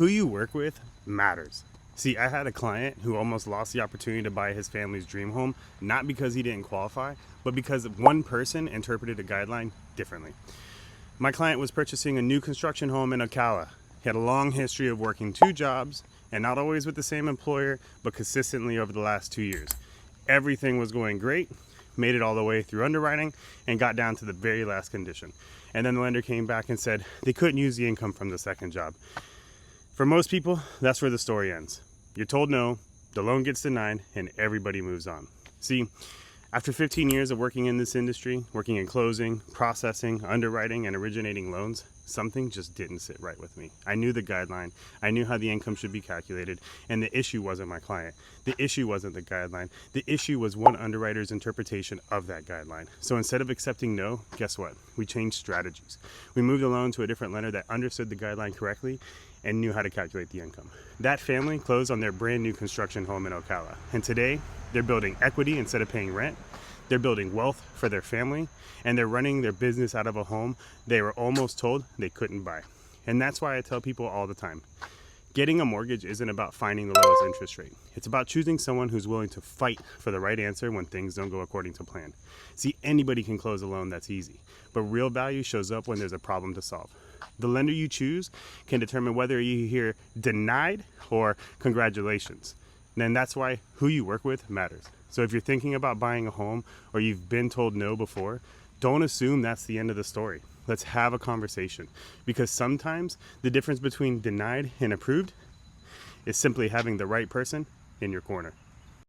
Who you work with matters. See, I had a client who almost lost the opportunity to buy his family's dream home, not because he didn't qualify, but because one person interpreted a guideline differently. My client was purchasing a new construction home in Ocala. He had a long history of working two jobs, and not always with the same employer, but consistently over the last 2 years. Everything was going great, made it all the way through underwriting, and got down to the very last condition. And then the lender came back and said they couldn't use the income from the second job. For most people, that's where the story ends. You're told no, the loan gets denied, and everybody moves on. See, after 15 years of working in this industry, working in closing, processing, underwriting, and originating loans, something just didn't sit right with me. I knew the guideline, I knew how the income should be calculated, and the issue wasn't my client. The issue wasn't the guideline. The issue was one underwriter's interpretation of that guideline. So instead of accepting no, guess what? We changed strategies. We moved the loan to a different lender that understood the guideline correctly and knew how to calculate the income. That family closed on their brand new construction home in Ocala, and today they're building equity instead of paying rent. They're building wealth for their family, and they're running their business out of a home they were almost told they couldn't buy. And that's why I tell people all the time, getting a mortgage isn't about finding the lowest interest rate. It's about choosing someone who's willing to fight for the right answer when things don't go according to plan. See, anybody can close a loan that's easy, but real value shows up when there's a problem to solve. The lender you choose can determine whether you hear denied or congratulations. And that's why who you work with matters. So if you're thinking about buying a home or you've been told no before, don't assume that's the end of the story. Let's have a conversation, because sometimes the difference between denied and approved is simply having the right person in your corner.